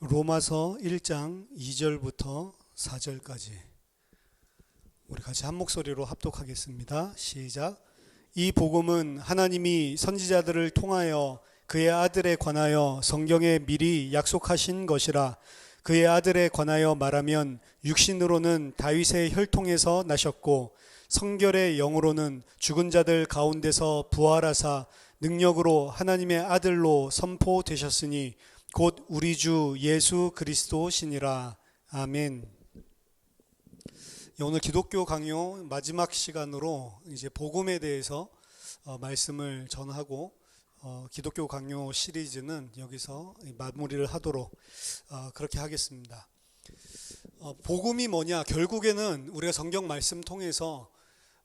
로마서 1장 2절부터 4절까지 우리 같이 한 목소리로 합독하겠습니다. 시작. 이 복음은 하나님이 선지자들을 통하여 그의 아들에 관하여 성경에 미리 약속하신 것이라. 그의 아들에 관하여 말하면 육신으로는 다윗의 혈통에서 나셨고 성결의 영으로는 죽은 자들 가운데서 부활하사 능력으로 하나님의 아들로 선포되셨으니 곧 우리 주 예수 그리스도시니라. 아멘. 오늘 기독교 강요 마지막 시간으로 이제 복음에 대해서 말씀을 전하고 기독교 강요 시리즈는 여기서 마무리를 하도록 그렇게 하겠습니다. 복음이 뭐냐? 결국에는 우리가 성경 말씀 통해서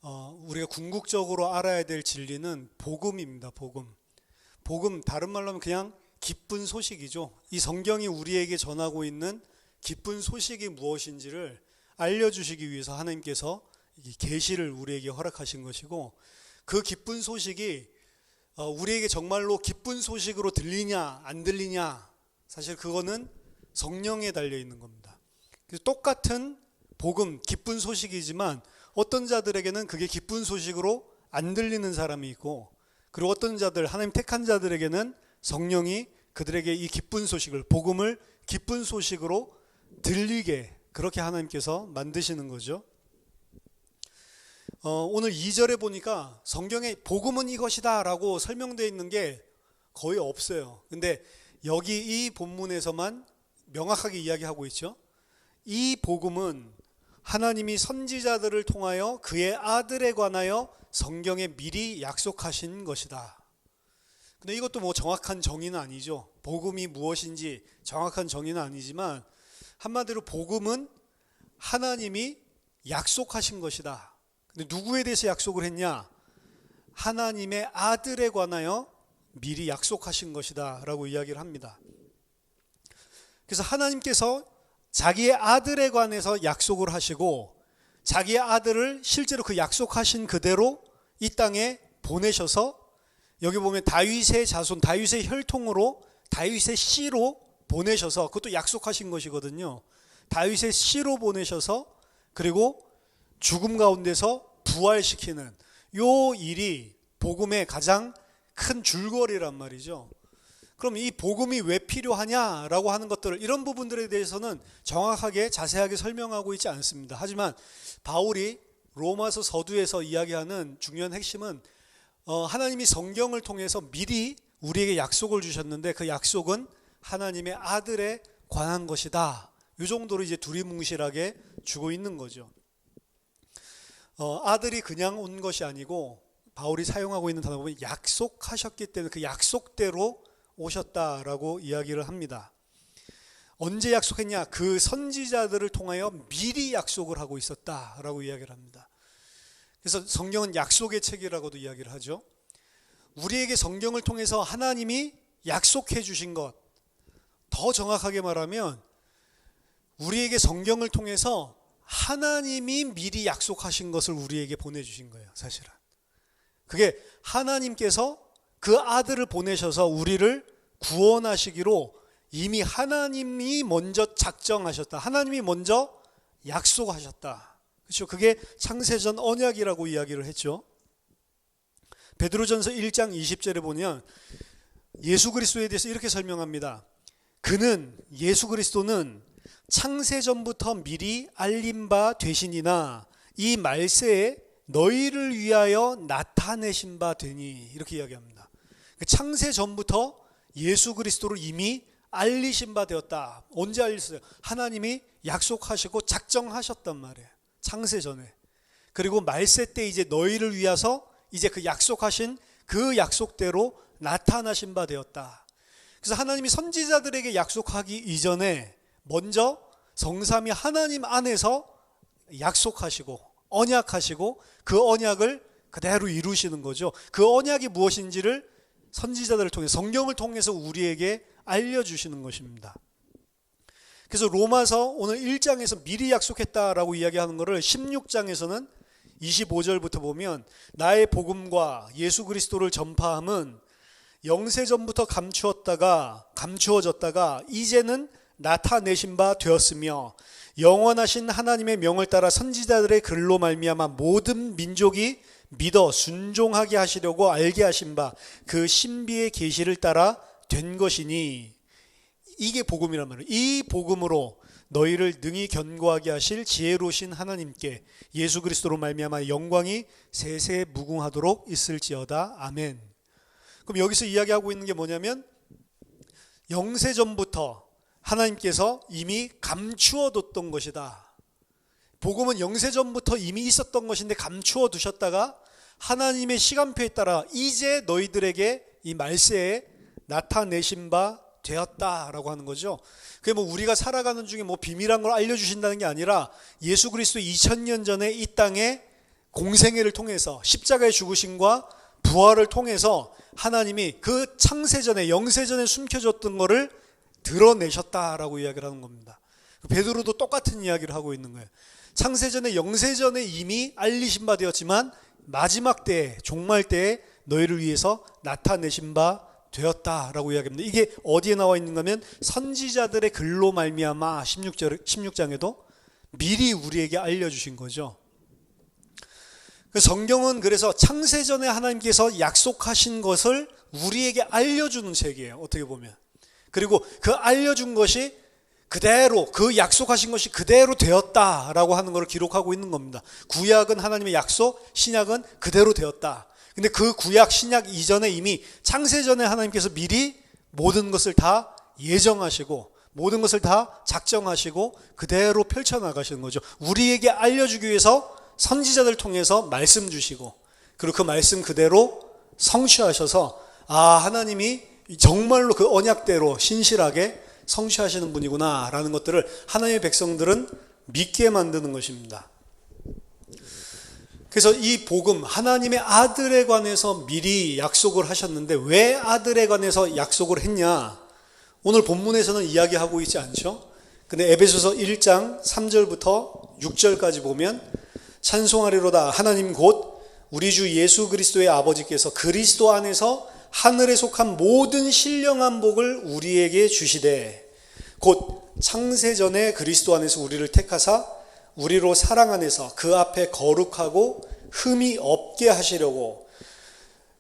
우리가 궁극적으로 알아야 될 진리는 복음입니다. 복음 다른 말로 하면 그냥 기쁜 소식이죠. 이 성경이 우리에게 전하고 있는 기쁜 소식이 무엇인지를 알려주시기 위해서 하나님께서 계시를 우리에게 허락하신 것이고, 그 기쁜 소식이 우리에게 정말로 기쁜 소식으로 들리냐 안 들리냐, 사실 그거는 성령에 달려 있는 겁니다. 그래서 똑같은 복음, 기쁜 소식이지만 어떤 자들에게는 그게 기쁜 소식으로 안 들리는 사람이 있고, 그리고 어떤 자들, 하나님 택한 자들에게는 성령이 그들에게 이 기쁜 소식을, 복음을 기쁜 소식으로 들리게 그렇게 하나님께서 만드시는 거죠. 오늘 2절에 보니까 성경에 복음은 이것이다 라고 설명되어 있는 게 거의 없어요. 근데 여기 이 본문에서만 명확하게 이야기하고 있죠. 이 복음은 하나님이 선지자들을 통하여 그의 아들에 관하여 성경에 미리 약속하신 것이다. 근데 이것도 뭐 정확한 정의는 아니죠. 복음이 무엇인지 정확한 정의는 아니지만 한마디로 복음은 하나님이 약속하신 것이다. 근데 누구에 대해서 약속을 했냐? 하나님의 아들에 관하여 미리 약속하신 것이다 라고 이야기를 합니다. 그래서 하나님께서 자기의 아들에 관해서 약속을 하시고, 자기의 아들을 실제로 그 약속하신 그대로 이 땅에 보내셔서, 여기 보면 다윗의 자손, 다윗의 혈통으로, 다윗의 씨로 보내셔서, 그것도 약속하신 것이거든요. 다윗의 씨로 보내셔서 그리고 죽음 가운데서 부활시키는 요 일이 복음의 가장 큰 줄거리란 말이죠. 그럼 이 복음이 왜 필요하냐라고 하는 것들을, 이런 부분들에 대해서는 정확하게 자세하게 설명하고 있지 않습니다. 하지만 바울이 로마서 서두에서 이야기하는 중요한 핵심은 하나님이 성경을 통해서 미리 우리에게 약속을 주셨는데, 그 약속은 하나님의 아들에 관한 것이다. 이 정도로 이제 두리뭉실하게 주고 있는 거죠. 아들이 그냥 온 것이 아니고, 바울이 사용하고 있는 단어 보면 약속하셨기 때문에 그 약속대로 오셨다라고 이야기를 합니다. 언제 약속했냐? 그 선지자들을 통하여 미리 약속을 하고 있었다라고 이야기를 합니다. 그래서 성경은 약속의 책이라고도 이야기를 하죠. 우리에게 성경을 통해서 하나님이 약속해 주신 것, 더 정확하게 말하면 우리에게 성경을 통해서 하나님이 미리 약속하신 것을 우리에게 보내주신 거예요. 사실은 그게 하나님께서 그 아들을 보내셔서 우리를 구원하시기로 이미 하나님이 먼저 작정하셨다, 하나님이 먼저 약속하셨다. 그렇죠? 그게 창세전 언약이라고 이야기를 했죠. 베드로전서 1장 20절에 보면 예수 그리스도에 대해서 이렇게 설명합니다. 그는, 예수 그리스도는 창세전부터 미리 알림 바 되시니나 이 말세에 너희를 위하여 나타내신 바 되니, 이렇게 이야기합니다. 창세전부터 예수 그리스도를 이미 알리신 바 되었다. 언제 알리셨어요? 하나님이 약속하시고 작정하셨단 말이에요. 창세전에. 그리고 말세 때 이제 너희를 위해서 이제 그 약속하신 그 약속대로 나타나신 바 되었다. 그래서 하나님이 선지자들에게 약속하기 이전에 먼저 성삼위 하나님 안에서 약속하시고 언약하시고 그 언약을 그대로 이루시는 거죠. 그 언약이 무엇인지를 선지자들을 통해, 성경을 통해서 우리에게 알려주시는 것입니다. 그래서 로마서 오늘 1장에서 미리 약속했다라고 이야기하는 것을 16장에서는 25절부터 보면, 나의 복음과 예수 그리스도를 전파함은 영세전부터 감추어졌다가 이제는 나타내신 바 되었으며 영원하신 하나님의 명을 따라 선지자들의 글로 말미암아 모든 민족이 믿어 순종하게 하시려고 알게 하신 바 그 신비의 계시를 따라 된 것이니. 이게 복음이란 말이에요. 이 복음으로 너희를 능히 견고하게 하실 지혜로우신 하나님께 예수 그리스도로 말미암아 영광이 세세 무궁하도록 있을지어다. 아멘. 그럼 여기서 이야기하고 있는 게 뭐냐면 영세전부터 하나님께서 이미 감추어 뒀던 것이다. 복음은 영세전부터 이미 있었던 것인데 감추어 두셨다가 하나님의 시간표에 따라 이제 너희들에게 이 말세에 나타내신 바 되었다라고 하는 거죠. 그게 뭐 우리가 살아가는 중에 뭐 비밀한 걸 알려주신다는 게 아니라 예수 그리스도 2000년 전에 이 땅에 공생애를 통해서 십자가의 죽으심과 부활을 통해서 하나님이 그 창세전에 영세전에 숨겨졌던 거를 드러내셨다라고 이야기를 하는 겁니다. 베드로도 똑같은 이야기를 하고 있는 거예요. 창세전에 영세전에 이미 알리신 바 되었지만 마지막 때에 종말 때에 너희를 위해서 나타내신 바 되었다라고 이야기합니다. 이게 어디에 나와 있는가 하면 선지자들의 글로 말미암아 16장에도 미리 우리에게 알려주신 거죠. 성경은 그래서 창세전에 하나님께서 약속하신 것을 우리에게 알려주는 책이에요. 어떻게 보면. 그리고 그 알려준 것이 그대로 그 약속하신 것이 그대로 되었다라고 하는 것을 기록하고 있는 겁니다. 구약은 하나님의 약속, 신약은 그대로 되었다. 근데 그 구약, 신약 이전에 이미 창세전에 하나님께서 미리 모든 것을 다 예정하시고 모든 것을 다 작정하시고 그대로 펼쳐나가시는 거죠. 우리에게 알려주기 위해서 선지자들 통해서 말씀 주시고 그리고 그 말씀 그대로 성취하셔서 하나님이 정말로 그 언약대로 신실하게 성취하시는 분이구나 라는 것들을 하나님의 백성들은 믿게 만드는 것입니다. 그래서 이 복음, 하나님의 아들에 관해서 미리 약속을 하셨는데 왜 아들에 관해서 약속을 했냐? 오늘 본문에서는 이야기하고 있지 않죠? 근데 에베소서 1장 3절부터 6절까지 보면 찬송하리로다 하나님 곧 우리 주 예수 그리스도의 아버지께서 그리스도 안에서 하늘에 속한 모든 신령한 복을 우리에게 주시되 곧 창세전에 그리스도 안에서 우리를 택하사 우리로 사랑 안에서 그 앞에 거룩하고 흠이 없게 하시려고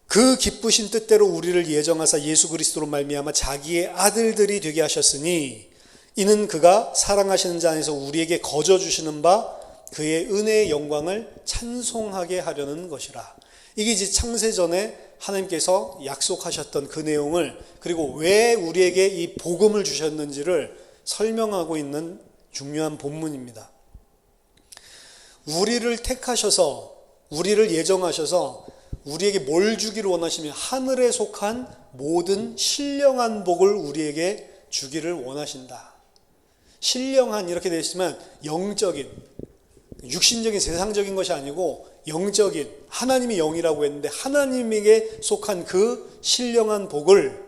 그 기쁘신 뜻대로 우리를 예정하사 예수 그리스도로 말미암아 자기의 아들들이 되게 하셨으니 이는 그가 사랑하시는 자 안에서 우리에게 거저 주시는 바 그의 은혜의 영광을 찬송하게 하려는 것이라. 이게 이제 창세전에 하나님께서 약속하셨던 그 내용을 그리고 왜 우리에게 이 복음을 주셨는지를 설명하고 있는 중요한 본문입니다. 우리를 택하셔서 우리를 예정하셔서 우리에게 뭘 주기를 원하시면 하늘에 속한 모든 신령한 복을 우리에게 주기를 원하신다. 신령한 이렇게 되어 있지만 영적인 육신적인 세상적인 것이 아니고 영적인 하나님이 영이라고 했는데 하나님에게 속한 그 신령한 복을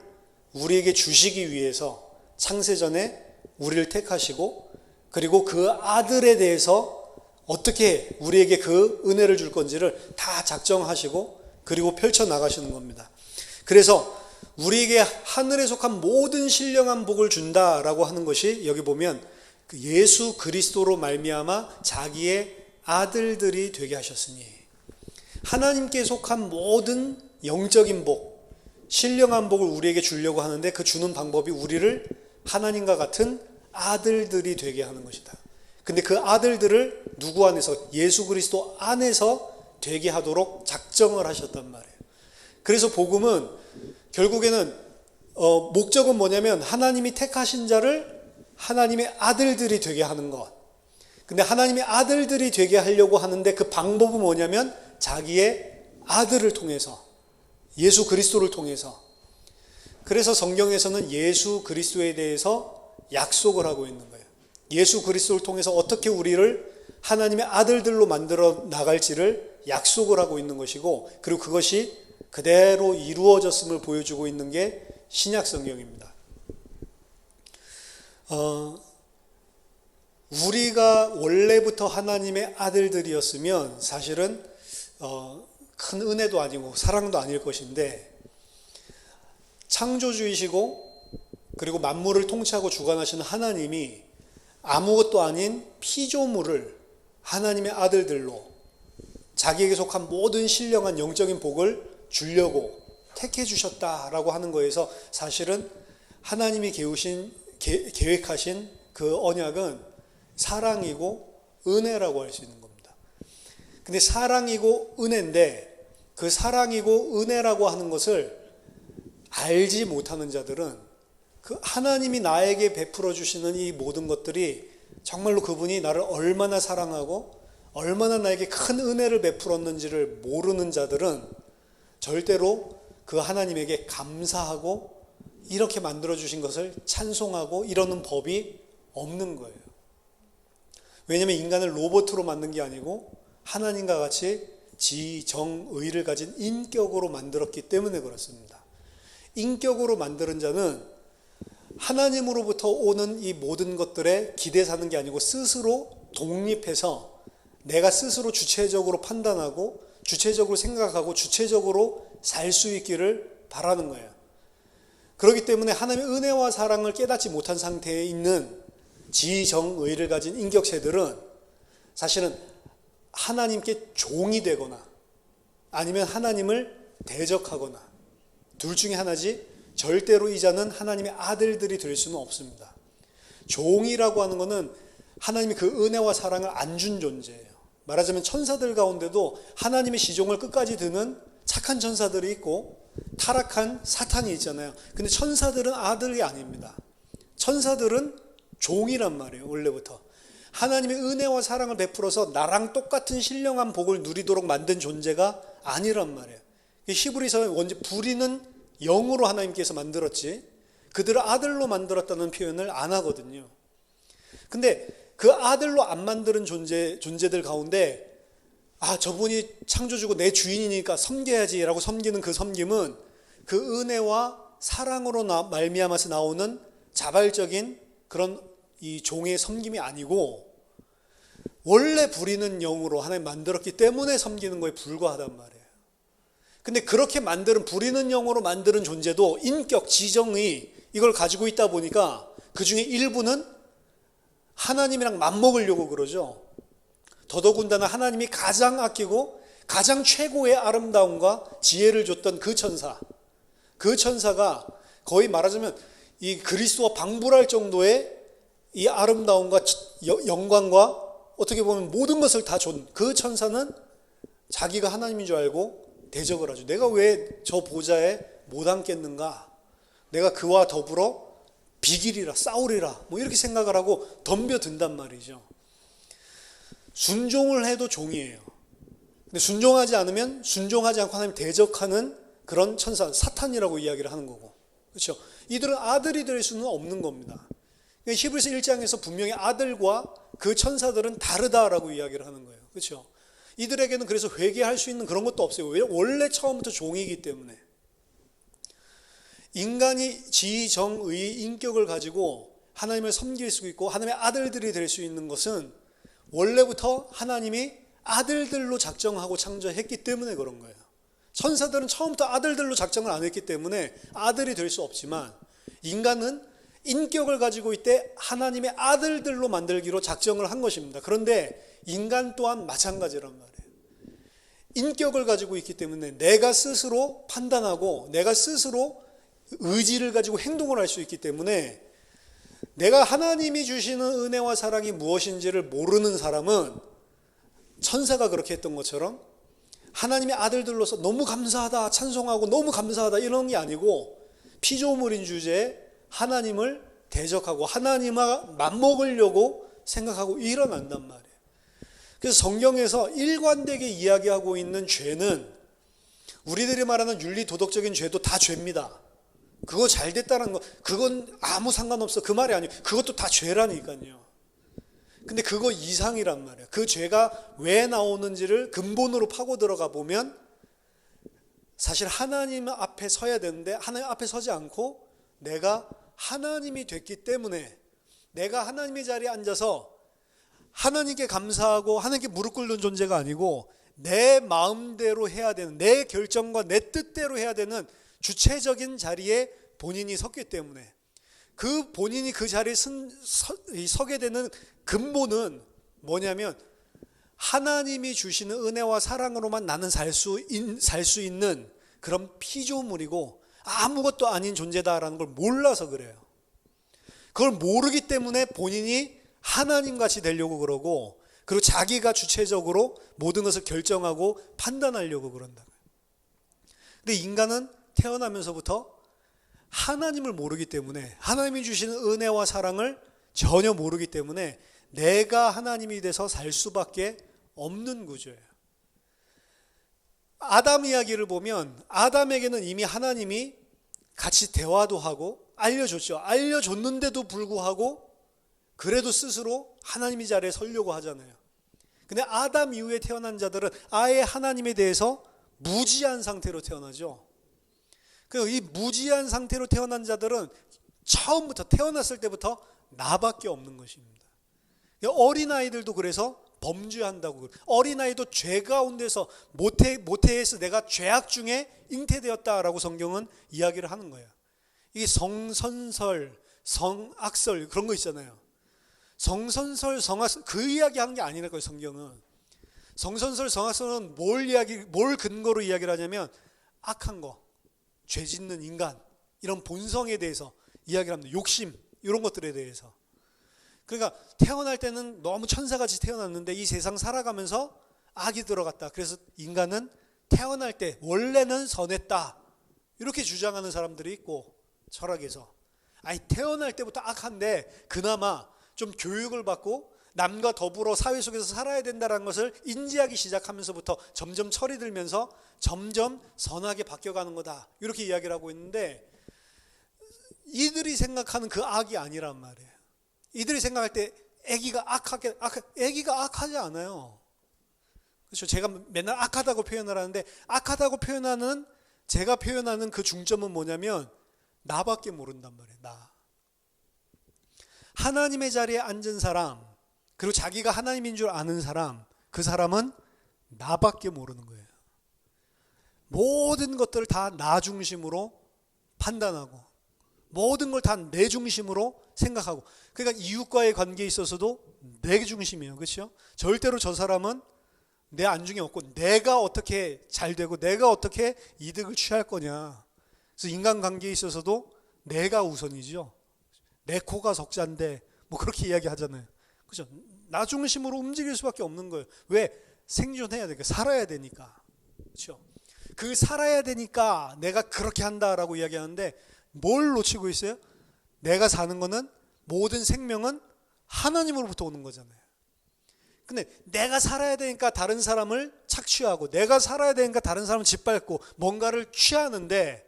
우리에게 주시기 위해서 창세전에 우리를 택하시고 그리고 그 아들에 대해서 어떻게 우리에게 그 은혜를 줄 건지를 다 작정하시고 그리고 펼쳐나가시는 겁니다. 그래서 우리에게 하늘에 속한 모든 신령한 복을 준다라고 하는 것이 여기 보면 그 예수 그리스도로 말미암아 자기의 아들들이 되게 하셨으니 하나님께 속한 모든 영적인 복, 신령한 복을 우리에게 주려고 하는데 그 주는 방법이 우리를 하나님과 같은 아들들이 되게 하는 것이다. 근데 그 아들들을 누구 안에서? 예수 그리스도 안에서 되게 하도록 작정을 하셨단 말이에요. 그래서 복음은 결국에는 목적은 뭐냐면 하나님이 택하신 자를 하나님의 아들들이 되게 하는 것. 근데 하나님의 아들들이 되게 하려고 하는데 그 방법은 뭐냐면 자기의 아들을 통해서 예수 그리스도를 통해서. 그래서 성경에서는 예수 그리스도에 대해서 약속을 하고 있는 거예요. 예수 그리스도를 통해서 어떻게 우리를 하나님의 아들들로 만들어 나갈지를 약속을 하고 있는 것이고 그리고 그것이 그대로 이루어졌음을 보여주고 있는 게 신약 성경입니다. 우리가 원래부터 하나님의 아들들이었으면 사실은 큰 은혜도 아니고 사랑도 아닐 것인데 창조주이시고 그리고 만물을 통치하고 주관하시는 하나님이 아무것도 아닌 피조물을 하나님의 아들들로 자기에게 속한 모든 신령한 영적인 복을 주려고 택해 주셨다라고 하는 거에서 사실은 하나님이 계획하신 그 언약은 사랑이고 은혜라고 할 수 있는 겁니다. 근데 사랑이고 은혜인데 그 사랑이고 은혜라고 하는 것을 알지 못하는 자들은 그 하나님이 나에게 베풀어 주시는 이 모든 것들이 정말로 그분이 나를 얼마나 사랑하고 얼마나 나에게 큰 은혜를 베풀었는지를 모르는 자들은 절대로 그 하나님에게 감사하고 이렇게 만들어 주신 것을 찬송하고 이러는 법이 없는 거예요. 왜냐하면 인간을 로봇으로 만든 게 아니고 하나님과 같이 지, 정, 의를 가진 인격으로 만들었기 때문에 그렇습니다. 인격으로 만드는 자는 하나님으로부터 오는 이 모든 것들에 기대 사는 게 아니고 스스로 독립해서 내가 스스로 주체적으로 판단하고 주체적으로 생각하고 주체적으로 살 수 있기를 바라는 거예요. 그렇기 때문에 하나님의 은혜와 사랑을 깨닫지 못한 상태에 있는 지, 정, 의를 가진 인격체들은 사실은 하나님께 종이 되거나 아니면 하나님을 대적하거나 둘 중에 하나지 절대로 이 자는 하나님의 아들들이 될 수는 없습니다. 종이라고 하는 것은 하나님이 그 은혜와 사랑을 안 준 존재예요. 말하자면 천사들 가운데도 하나님의 시종을 끝까지 드는 착한 천사들이 있고 타락한 사탄이 있잖아요. 근데 천사들은 아들이 아닙니다. 천사들은 종이란 말이에요. 원래부터 하나님의 은혜와 사랑을 베풀어서 나랑 똑같은 신령한 복을 누리도록 만든 존재가 아니란 말이에요. 히브리서에 원래 부리는 영으로 하나님께서 만들었지 그들을 아들로 만들었다는 표현을 안 하거든요. 근데 그 아들로 안 만드는 존재들 가운데 저분이 창조주고 내 주인이니까 섬겨야지라고 섬기는 그 섬김은 그 은혜와 사랑으로 말미암아서 나오는 자발적인 그런 이 종의 섬김이 아니고 원래 부리는 영으로 하나님 만들었기 때문에 섬기는 거에 불과하단 말이에요. 근데 그렇게 부리는 영으로 만드는 존재도 인격, 지정의 이걸 가지고 있다 보니까 그 중에 일부는 하나님이랑 맞먹으려고 그러죠. 더더군다나 하나님이 가장 아끼고 가장 최고의 아름다움과 지혜를 줬던 그 천사가 거의 말하자면 이 그리스도와 방불할 정도의 이 아름다움과 영광과 어떻게 보면 모든 것을 다 준 그 천사는 자기가 하나님인 줄 알고 대적을 하죠. 내가 왜 저 보좌에 못 앉겠는가? 내가 그와 더불어 비기리라, 싸우리라 뭐 이렇게 생각을 하고 덤벼든단 말이죠. 순종을 해도 종이에요. 근데 순종하지 않으면 순종하지 않고 하나님 대적하는 그런 천사, 사탄이라고 이야기를 하는 거고. 그렇죠? 이들은 아들이 될 수는 없는 겁니다. 히브리서 1장에서 분명히 아들과 그 천사들은 다르다라고 이야기를 하는 거예요. 그렇죠? 이들에게는 그래서 회개할 수 있는 그런 것도 없어요. 왜? 원래 처음부터 종이기 때문에. 인간이 지, 정, 의, 인격을 가지고 하나님을 섬길 수 있고 하나님의 아들들이 될 수 있는 것은 원래부터 하나님이 아들들로 작정하고 창조했기 때문에 그런 거예요. 천사들은 처음부터 아들들로 작정을 안 했기 때문에 아들이 될 수 없지만 인간은 인격을 가지고 있대 하나님의 아들들로 만들기로 작정을 한 것입니다. 그런데 인간 또한 마찬가지란 말이에요. 인격을 가지고 있기 때문에 내가 스스로 판단하고 내가 스스로 의지를 가지고 행동을 할 수 있기 때문에 내가 하나님이 주시는 은혜와 사랑이 무엇인지를 모르는 사람은 천사가 그렇게 했던 것처럼 하나님의 아들들로서 너무 감사하다, 찬송하고 너무 감사하다 이런 게 아니고 피조물인 주제에 하나님을 대적하고 하나님과 맞먹으려고 생각하고 일어난단 말이에요. 그래서 성경에서 일관되게 이야기하고 있는 죄는 우리들이 말하는 윤리 도덕적인 죄도 다 죄입니다. 그거 잘 됐다는 거 그건 아무 상관없어 그 말이 아니에요. 그것도 다 죄라니까요. 근데 그거 이상이란 말이에요. 그 죄가 왜 나오는지를 근본으로 파고 들어가 보면 사실 하나님 앞에 서야 되는데 하나님 앞에 서지 않고 내가 하나님이 됐기 때문에 내가 하나님의 자리에 앉아서 하나님께 감사하고 하나님께 무릎 꿇는 존재가 아니고 내 마음대로 해야 되는 내 결정과 내 뜻대로 해야 되는 주체적인 자리에 본인이 섰기 때문에 그 본인이 그 자리에 서게 되는 근본은 뭐냐면 하나님이 주시는 은혜와 사랑으로만 나는 살 수 있는 그런 피조물이고 아무것도 아닌 존재다라는 걸 몰라서 그래요. 그걸 모르기 때문에 본인이 하나님같이 되려고 그러고, 그리고 자기가 주체적으로 모든 것을 결정하고 판단하려고 그런다. 근데 인간은 태어나면서부터 하나님을 모르기 때문에, 하나님이 주시는 은혜와 사랑을 전혀 모르기 때문에 내가 하나님이 돼서 살 수밖에 없는 구조예요. 아담 이야기를 보면 아담에게는 이미 하나님이 같이 대화도 하고 알려줬죠. 알려줬는데도 불구하고 그래도 스스로 하나님의 자리에 서려고 하잖아요. 근데 아담 이후에 태어난 자들은 아예 하나님에 대해서 무지한 상태로 태어나죠. 그리고 이 무지한 상태로 태어난 자들은 처음부터, 태어났을 때부터 나밖에 없는 것입니다. 어린아이들도 그래서 범죄한다고, 어린아이도 죄 가운데서 모태에서 내가 죄악 중에 잉태되었다라고 성경은 이야기를 하는 거예요. 이게 성선설, 성악설 그런 거 있잖아요. 성선설, 성악설 그 이야기 하는 게 아니라고요. 성경은 성선설, 성악설은 뭘 근거로 이야기를 하냐면 악한 거, 죄 짓는 인간, 이런 본성에 대해서 이야기를 합니다. 욕심, 이런 것들에 대해서. 그러니까 태어날 때는 너무 천사같이 태어났는데 이 세상 살아가면서 악이 들어갔다. 그래서 인간은 태어날 때 원래는 선했다, 이렇게 주장하는 사람들이 있고, 철학에서 아니 태어날 때부터 악한데 그나마 좀 교육을 받고 남과 더불어 사회 속에서 살아야 된다는 것을 인지하기 시작하면서부터 점점 철이 들면서 점점 선하게 바뀌어가는 거다, 이렇게 이야기를 하고 있는데, 이들이 생각하는 그 악이 아니란 말이에요. 이들이 생각할 때 애기가 애기가 악하지 않아요. 그렇죠. 제가 맨날 악하다고 표현을 하는데, 악하다고 표현하는, 제가 표현하는 그 중점은 뭐냐면 나밖에 모른단 말이에요. 나. 하나님의 자리에 앉은 사람, 그리고 자기가 하나님인 줄 아는 사람, 그 사람은 나밖에 모르는 거예요. 모든 것들을 다 나 중심으로 판단하고 모든 걸 다 내 중심으로 생각하고, 그러니까 이웃과의 관계에 있어서도 내 중심이에요. 그렇죠? 절대로 저 사람은 내 안중에 없고 내가 어떻게 잘 되고 내가 어떻게 이득을 취할 거냐. 그래서 인간관계에 있어서도 내가 우선이죠. 내 코가 석잔데 뭐 그렇게 이야기하잖아요. 그렇죠? 나 중심으로 움직일 수밖에 없는 거예요. 왜? 생존해야 되니까, 살아야 되니까. 그렇죠? 그 살아야 되니까 내가 그렇게 한다라고 이야기하는데 뭘 놓치고 있어요? 내가 사는 거는, 모든 생명은 하나님으로부터 오는 거잖아요. 근데 내가 살아야 되니까 다른 사람을 착취하고, 내가 살아야 되니까 다른 사람을 짓밟고 뭔가를 취하는데,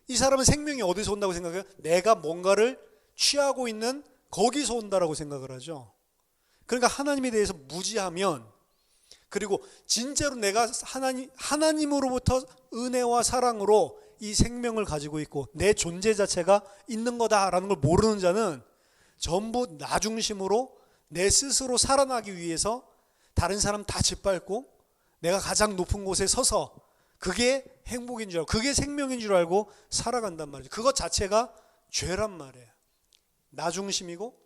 이 사람은 생명이 어디서 온다고 생각해요? 내가 뭔가를 취하고 있는 거기서 온다라고 생각을 하죠. 그러니까 하나님에 대해서 무지하면, 그리고 진짜로 내가 하나님으로부터 은혜와 사랑으로 이 생명을 가지고 있고 내 존재 자체가 있는 거다라는 걸 모르는 자는 전부 나 중심으로 내 스스로 살아나기 위해서 다른 사람 다 짓밟고 내가 가장 높은 곳에 서서 그게 행복인 줄 알고, 그게 생명인 줄 알고 살아간단 말이죠. 그것 자체가 죄란 말이에요. 나 중심이고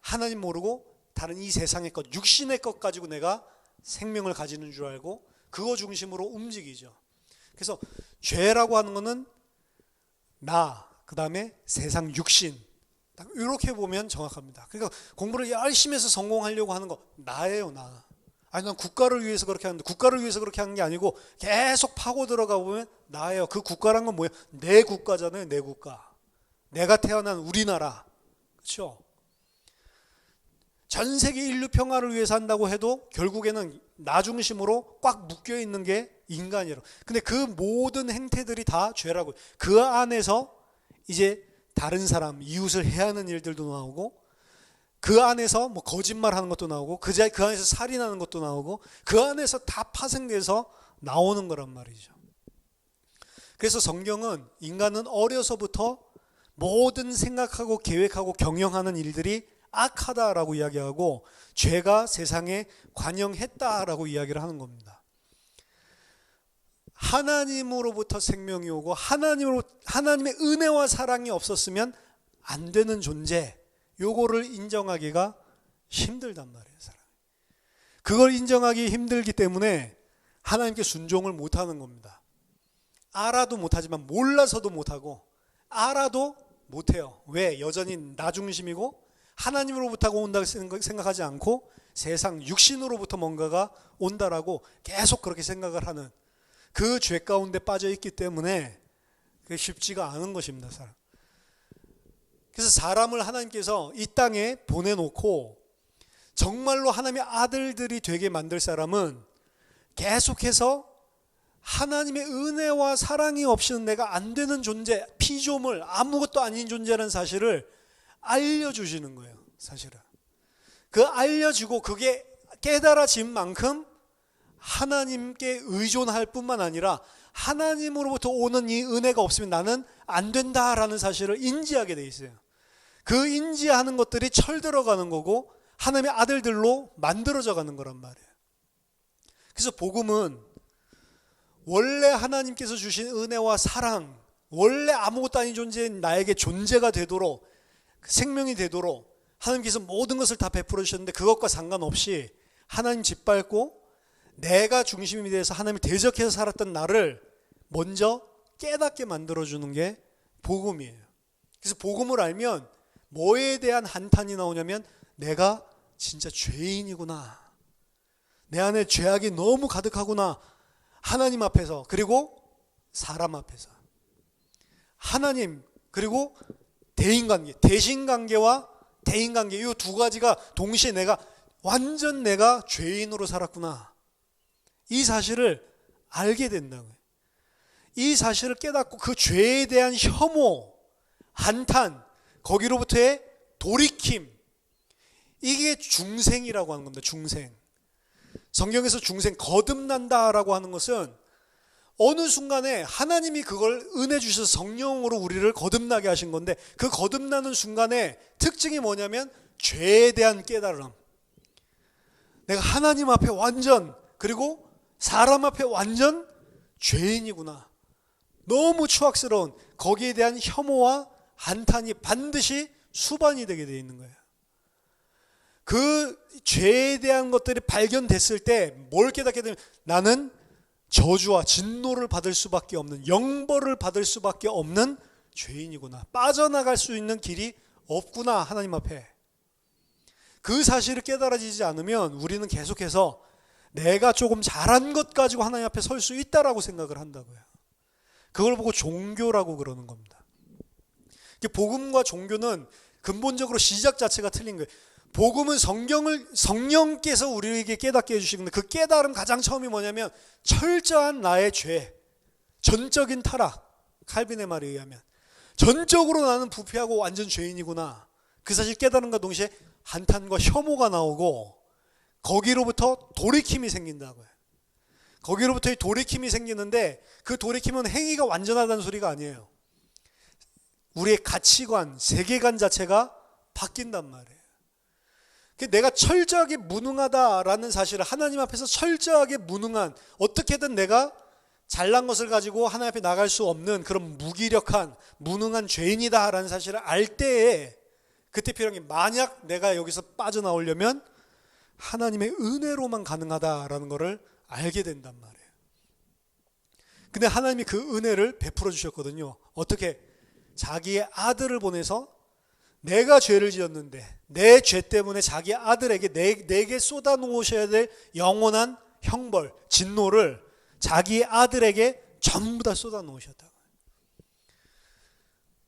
하나님 모르고 다른 이 세상의 것, 육신의 것 가지고 내가 생명을 가지는 줄 알고 그거 중심으로 움직이죠. 그래서 죄라고 하는 거는 나, 그 다음에 세상 육신, 이렇게 보면 정확합니다. 그러니까 공부를 열심히 해서 성공하려고 하는 거 나예요. 나. 아니 난 국가를 위해서 그렇게 하는데, 국가를 위해서 그렇게 하는 게 아니고 계속 파고 들어가 보면 나예요. 그 국가란 건 뭐예요? 내 국가잖아요. 내 국가. 내가 태어난 우리나라. 그렇죠? 전 세계 인류 평화를 위해서 한다고 해도 결국에는 나 중심으로 꽉 묶여 있는 게 인간이라고. 근데 그 모든 행태들이 다 죄라고. 그 안에서 이제 다른 사람, 이웃을 해하는 일들도 나오고, 그 안에서 뭐 거짓말하는 것도 나오고, 그 안에서 살인하는 것도 나오고, 그 안에서 다 파생돼서 나오는 거란 말이죠. 그래서 성경은 인간은 어려서부터 모든 생각하고 계획하고 경영하는 일들이 악하다라고 이야기하고 죄가 세상에 관영했다라고 이야기를 하는 겁니다. 하나님으로부터 생명이 오고 하나님의 은혜와 사랑이 없었으면 안 되는 존재, 요거를 인정하기가 힘들단 말이에요, 사람. 그걸 인정하기 힘들기 때문에 하나님께 순종을 못하는 겁니다. 알아도 못하지만 몰라서도 못하고 알아도 못해요. 왜? 여전히 나 중심이고 하나님으로부터 온다고 생각하지 않고 세상 육신으로부터 뭔가가 온다라고 계속 그렇게 생각을 하는 그 죄 가운데 빠져 있기 때문에 그게 쉽지가 않은 것입니다, 사람. 그래서 사람을 하나님께서 이 땅에 보내놓고 정말로 하나님의 아들들이 되게 만들 사람은 계속해서 하나님의 은혜와 사랑이 없이는 내가 안 되는 존재, 피조물, 아무것도 아닌 존재라는 사실을 알려주시는 거예요, 사실은. 그 알려주고 그게 깨달아진 만큼 하나님께 의존할 뿐만 아니라 하나님으로부터 오는 이 은혜가 없으면 나는 안 된다라는 사실을 인지하게 돼 있어요. 그 인지하는 것들이 철들어가는 거고 하나님의 아들들로 만들어져 가는 거란 말이에요. 그래서 복음은 원래 하나님께서 주신 은혜와 사랑, 원래 아무것도 아닌 존재인 나에게 존재가 되도록, 생명이 되도록 하나님께서 모든 것을 다 베풀어 주셨는데 그것과 상관없이 하나님 짓밟고 내가 중심이 돼서 하나님을 대적해서 살았던 나를 먼저 깨닫게 만들어주는 게 복음이에요. 그래서 복음을 알면 뭐에 대한 한탄이 나오냐면 내가 진짜 죄인이구나, 내 안에 죄악이 너무 가득하구나, 하나님 앞에서 그리고 사람 앞에서. 하나님 그리고 대인관계, 대신관계와 대인관계, 이 두 가지가 동시에 완전 내가 죄인으로 살았구나, 이 사실을 알게 된다고요. 이 사실을 깨닫고 그 죄에 대한 혐오, 한탄, 거기로부터의 돌이킴, 이게 중생이라고 하는 겁니다. 중생. 성경에서 중생, 거듭난다라고 하는 것은 어느 순간에 하나님이 그걸 은혜 주셔서 성령으로 우리를 거듭나게 하신 건데 그 거듭나는 순간에 특징이 뭐냐면 죄에 대한 깨달음. 내가 하나님 앞에 완전, 그리고 사람 앞에 완전 죄인이구나, 너무 추악스러운 거기에 대한 혐오와 한탄이 반드시 수반이 되게 되어 있는 거예요. 그 죄에 대한 것들이 발견됐을 때 뭘 깨닫게 되면 나는 저주와 진노를 받을 수밖에 없는, 영벌을 받을 수밖에 없는 죄인이구나, 빠져나갈 수 있는 길이 없구나, 하나님 앞에. 그 사실을 깨달아지지 않으면 우리는 계속해서 내가 조금 잘한 것 가지고 하나님 앞에 설 수 있다라고 생각을 한다고요. 그걸 보고 종교라고 그러는 겁니다. 복음과 종교는 근본적으로 시작 자체가 틀린 거예요. 복음은 성령께서 우리에게 깨닫게 해주신 건데 그 깨달음 가장 처음이 뭐냐면 철저한 나의 죄, 전적인 타락, 칼빈의 말에 의하면 전적으로 나는 부패하고 완전 죄인이구나, 그 사실 깨달음과 동시에 한탄과 혐오가 나오고 거기로부터 돌이킴이 생긴다고요. 거기로부터 돌이킴이 생기는데 그 돌이킴은 행위가 완전하다는 소리가 아니에요. 우리의 가치관, 세계관 자체가 바뀐단 말이에요. 내가 철저하게 무능하다라는 사실을, 하나님 앞에서 철저하게 무능한, 어떻게든 내가 잘난 것을 가지고 하나님 앞에 나갈 수 없는 그런 무기력한 무능한 죄인이다라는 사실을 알 때에 그때 필요한 게, 만약 내가 여기서 빠져나오려면 하나님의 은혜로만 가능하다라는 것을 알게 된단 말이에요. 근데 하나님이 그 은혜를 베풀어 주셨거든요. 어떻게? 자기의 아들을 보내서 내가 죄를 지었는데 내 죄 때문에 자기 아들에게 내게 쏟아 놓으셔야 될 영원한 형벌, 진노를 자기 아들에게 전부 다 쏟아 놓으셨다고.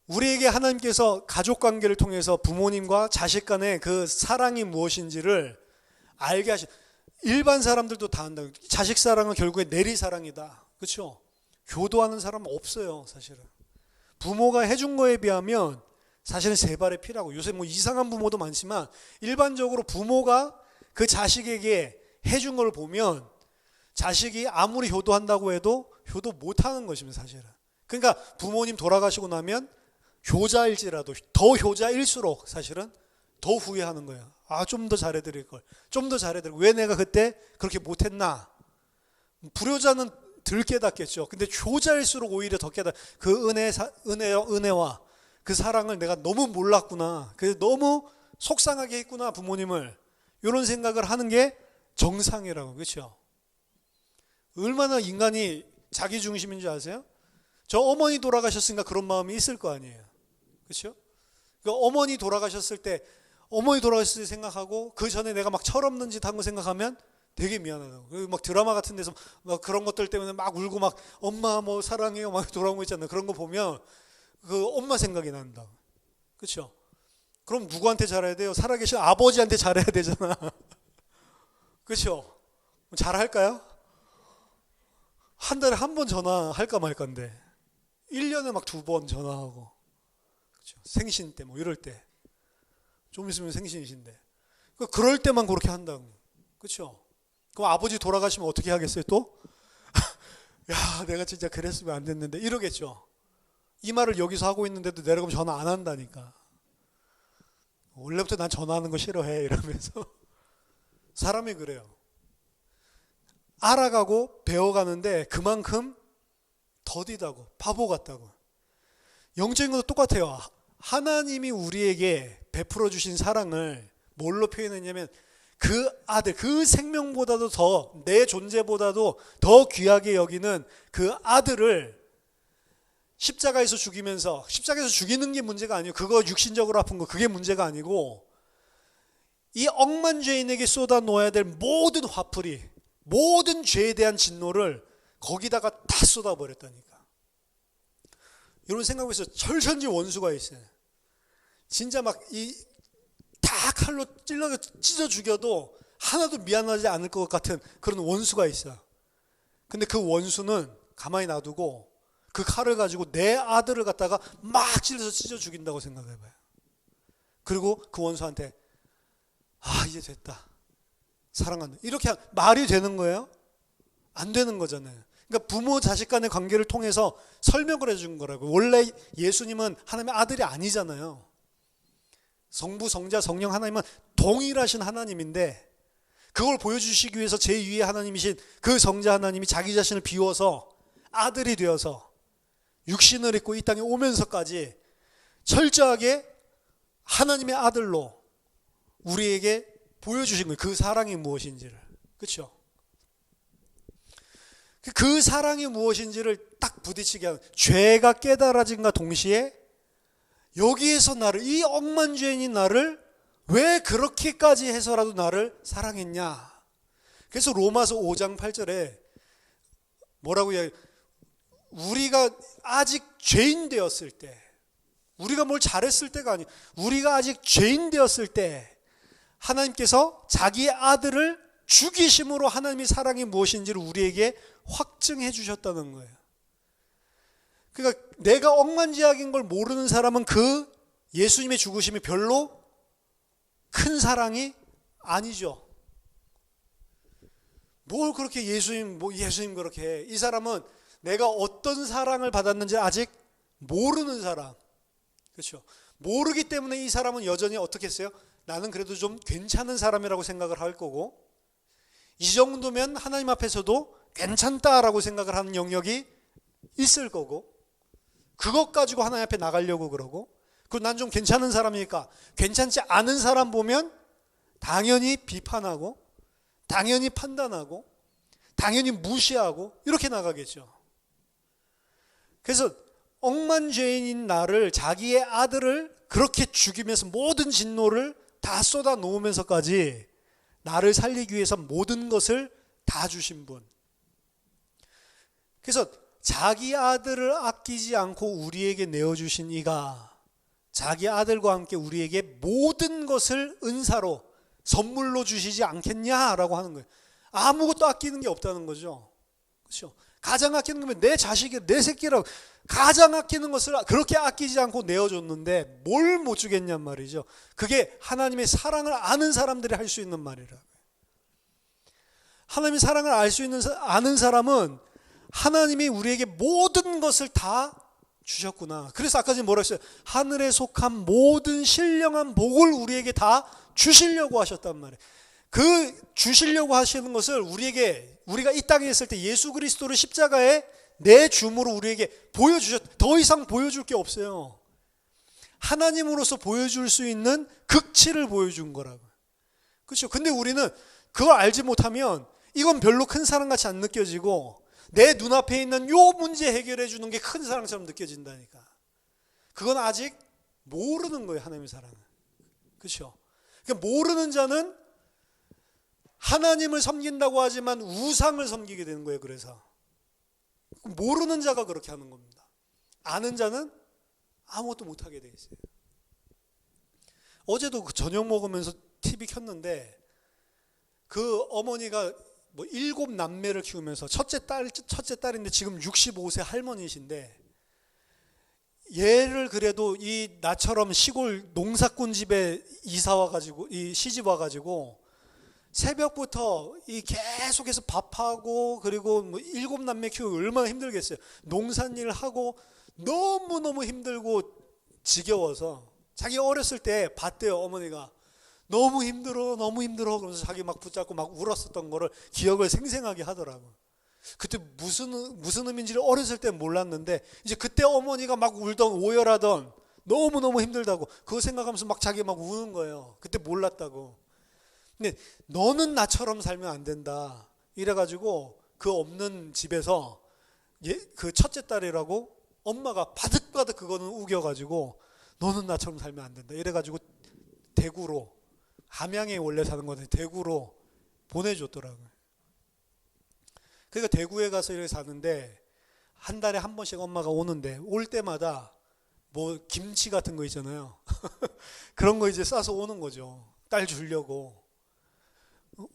우리에게 하나님께서 가족관계를 통해서 부모님과 자식 간의 그 사랑이 무엇인지를 알게 하신, 일반 사람들도 다 안다고. 자식 사랑은 결국에 내리사랑이다, 그렇죠? 효도하는 사람은 없어요, 사실은. 부모가 해준 거에 비하면 사실은 세 발의 피라고. 요새 뭐 이상한 부모도 많지만 일반적으로 부모가 그 자식에게 해준 걸 보면 자식이 아무리 효도한다고 해도 효도 못하는 것입니다, 사실은. 그러니까 부모님 돌아가시고 나면 효자일지라도 더 효자일수록 사실은 더 후회하는 거예요. 아, 좀 더 잘해드릴 걸, 좀 더 잘해드릴 걸, 왜 내가 그때 그렇게 못했나. 불효자는 덜 깨닫겠죠. 근데 효자일수록 오히려 더 깨닫. 그 은혜와 그 사랑을 내가 너무 몰랐구나. 그래서 너무 속상하게 했구나, 부모님을. 이런 생각을 하는 게 정상이라고. 그렇죠? 얼마나 인간이 자기 중심인 줄 아세요? 저 어머니 돌아가셨으니까 그런 마음이 있을 거 아니에요. 그렇죠? 그러니까 어머니 돌아가셨을 때 생각하고 그 전에 내가 막 철없는 짓 한 거 생각하면 되게 미안하다고. 막 드라마 같은 데서 막 그런 것들 때문에 막 울고 막 엄마 뭐 사랑해요 막 돌아온 거 있잖아요. 그런 거 보면 그 엄마 생각이 난다. 그렇죠? 그럼 누구한테 잘해야 돼요? 살아계신 아버지한테 잘해야 되잖아. 그렇죠? 잘할까요? 한 달에 한 번 전화할까 말까인데 1년에 막 2번 전화하고, 그렇죠? 생신 때 뭐 이럴 때 좀 있으면 생신이신데 그럴 때만 그렇게 한다고. 그렇죠? 그럼 아버지 돌아가시면 어떻게 하겠어요 또? 야, 내가 진짜 그랬으면 안 됐는데 이러겠죠. 이 말을 여기서 하고 있는데도 내려가면 전화 안 한다니까. 원래부터 난 전화하는 거 싫어해 이러면서. 사람이 그래요. 알아가고 배워가는데 그만큼 더디다고, 바보 같다고. 영적인 것도 똑같아요. 하나님이 우리에게 베풀어 주신 사랑을 뭘로 표현했냐면 그 아들, 그 생명보다도 더, 내 존재보다도 더 귀하게 여기는 그 아들을 십자가에서 죽이면서, 십자가에서 죽이는 게 문제가 아니에요. 그거 육신적으로 아픈 거 그게 문제가 아니고, 이 억만 죄인에게 쏟아 놓아야 될 모든 화풀이, 모든 죄에 대한 진노를 거기다가 다 쏟아버렸다니까. 이런 생각이 있어요. 철천지 원수가 있어요. 진짜 막 다 칼로 찢어 죽여도 하나도 미안하지 않을 것 같은 그런 원수가 있어. 근데 그 원수는 가만히 놔두고 그 칼을 가지고 내 아들을 갖다가 막 찔러서 찢어 죽인다고 생각해봐요. 그리고 그 원수한테 이제 됐다, 사랑한다, 이렇게 말이 되는 거예요? 안 되는 거잖아요. 그러니까 부모 자식 간의 관계를 통해서 설명을 해준 거라고. 원래 예수님은 하나님의 아들이 아니잖아요. 성부, 성자, 성령 하나님은 동일하신 하나님인데 그걸 보여주시기 위해서 제2의 하나님이신 그 성자 하나님이 자기 자신을 비워서 아들이 되어서 육신을 입고 이 땅에 오면서까지 철저하게 하나님의 아들로 우리에게 보여주신 거예요. 그 사랑이 무엇인지를. 그렇죠? 그 사랑이 무엇인지를 딱 부딪히게 하는, 죄가 깨달아진과 동시에 여기에서 나를, 이 억만 죄인인 나를 왜 그렇게까지 해서라도 나를 사랑했냐. 그래서 로마서 5장 8절에 뭐라고 이야기해요? 우리가 아직 죄인 되었을 때, 우리가 뭘 잘했을 때가 아니에요. 우리가 아직 죄인 되었을 때 하나님께서 자기의 아들을 죽이심으로 하나님의 사랑이 무엇인지를 우리에게 확증해 주셨다는 거예요. 그러니까 내가 억만지약인 걸 모르는 사람은 그 예수님의 죽으심이 별로 큰 사랑이 아니죠. 뭘 그렇게 예수님 그렇게 해. 이 사람은 내가 어떤 사랑을 받았는지 아직 모르는 사람. 그렇죠? 모르기 때문에 이 사람은 여전히 어떻게 했어요? 나는 그래도 좀 괜찮은 사람이라고 생각을 할 거고, 이 정도면 하나님 앞에서도 괜찮다라고 생각을 하는 영역이 있을 거고, 그것 가지고 하나님 앞에 나가려고 그러고, 그리고 난 좀 괜찮은 사람이니까 괜찮지 않은 사람 보면 당연히 비판하고, 당연히 판단하고, 당연히 무시하고 이렇게 나가겠죠. 그래서 억만 죄인인 나를, 자기의 아들을 그렇게 죽이면서 모든 진노를 다 쏟아 놓으면서까지 나를 살리기 위해서 모든 것을 다 주신 분. 그래서 자기 아들을 아끼지 않고 우리에게 내어주신 이가 자기 아들과 함께 우리에게 모든 것을 은사로 선물로 주시지 않겠냐라고 하는 거예요. 아무것도 아끼는 게 없다는 거죠. 그렇죠? 가장 아끼는 거면 내 자식이, 내 새끼라고. 가장 아끼는 것을 그렇게 아끼지 않고 내어줬는데 뭘 못 주겠냔 말이죠. 그게 하나님의 사랑을 아는 사람들이 할 수 있는 말이라고요. 하나님의 사랑을 아는 사람은 하나님이 우리에게 모든 것을 다 주셨구나. 그래서 아까 전에 뭐라 했어요? 하늘에 속한 모든 신령한 복을 우리에게 다 주시려고 하셨단 말이에요. 그 주시려고 하시는 것을 우리가 이 땅에 있을 때 예수 그리스도를 십자가에 내 줌으로 우리에게 보여주셨. 더 이상 보여줄 게 없어요. 하나님으로서 보여줄 수 있는 극치를 보여준 거라고. 그렇죠? 근데 우리는 그걸 알지 못하면 이건 별로 큰 사랑같이 안 느껴지고 내 눈앞에 있는 요 문제 해결해 주는 게 큰 사랑처럼 느껴진다니까. 그건 아직 모르는 거예요, 하나님의 사랑은. 그렇죠? 그러니까 모르는 자는 하나님을 섬긴다고 하지만 우상을 섬기게 되는 거예요. 그래서 모르는 자가 그렇게 하는 겁니다. 아는 자는 아무것도 못하게 돼 있어요. 어제도 저녁 먹으면서 TV 켰는데 그 어머니가 뭐 7남매를 키우면서 첫째 딸인데 지금 65세 할머니이신데, 얘를 그래도 이 나처럼 시골 농사꾼 집에 이사 와가지고 이 시집 와가지고 새벽부터 이 계속해서 밥하고 그리고 뭐 7남매 키우고 얼마나 힘들겠어요. 농산일 하고 너무너무 힘들고 지겨워서 자기 어렸을 때 봤대요. 어머니가 너무 힘들어 그러면서 자기 막 붙잡고 막 울었었던 거를 기억을 생생하게 하더라고. 그때 무슨 의미인지를 어렸을 때 몰랐는데 이제 그때 어머니가 막 울던 오열하던 너무너무 힘들다고 그거 생각하면서 막 자기 막 우는 거예요. 그때 몰랐다고. 근데 너는 나처럼 살면 안 된다 이래가지고 그 없는 집에서 그 첫째 딸이라고 엄마가 바득바득 그거는 우겨가지고 너는 나처럼 살면 안 된다 이래가지고 대구로, 함양에 원래 사는 건데 대구로 보내줬더라고요. 그러니까 대구에 가서 이렇게 사는데 한 달에 한 번씩 엄마가 오는데 올 때마다 뭐 김치 같은 거 있잖아요. 그런 거 이제 싸서 오는 거죠. 딸 주려고.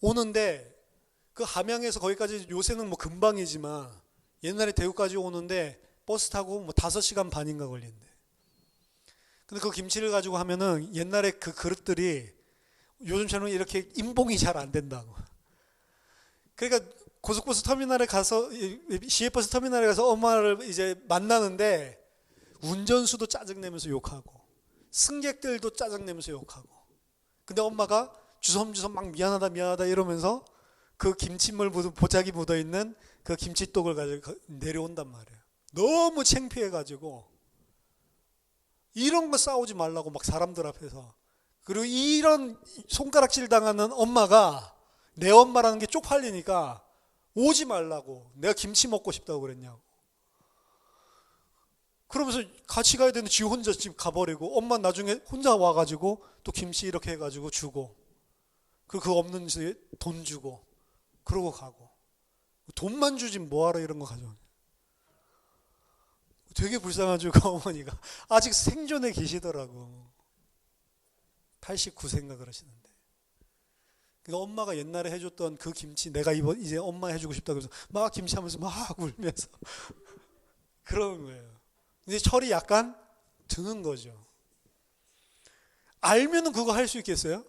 오는데 그 함양에서 거기까지 요새는 뭐 금방이지만 옛날에 대구까지 오는데 버스 타고 뭐 5시간 반인가 걸린대. 근데 그 김치를 가지고 하면은 옛날에 그 그릇들이 요즘처럼 이렇게 인봉이 잘 안 된다고. 그러니까 고속버스 터미널에 가서 시외버스 터미널에 가서 엄마를 이제 만나는데 운전수도 짜증내면서 욕하고 승객들도 짜증내면서 욕하고. 근데 엄마가 주섬주섬 막 미안하다 이러면서 그 김치물 보자기 묻어있는 그 김치독을 가지고 내려온단 말이에요. 너무 창피해가지고 이런 거 싸우지 말라고 막 사람들 앞에서. 그리고 이런 손가락질 당하는 엄마가 내 엄마라는 게 쪽팔리니까 오지 말라고. 내가 김치 먹고 싶다고 그랬냐고. 그러면서 같이 가야 되는데 지 혼자 집 가버리고 엄마 나중에 혼자 와가지고 또 김치 이렇게 해가지고 주고 그 없는 집에 돈 주고 그러고 가고. 돈만 주지 뭐하러 이런 거 가져오냐. 되게 불쌍하죠. 그 어머니가 아직 생존에 계시더라고. 89세인가 그러시는데. 그러니까 엄마가 옛날에 해줬던 그 김치 내가 이제 엄마 해주고 싶다 그래서 막 김치하면서 막 울면서 그러는 거예요. 이제 철이 약간 드는 거죠. 알면은 그거 할 수 있겠어요?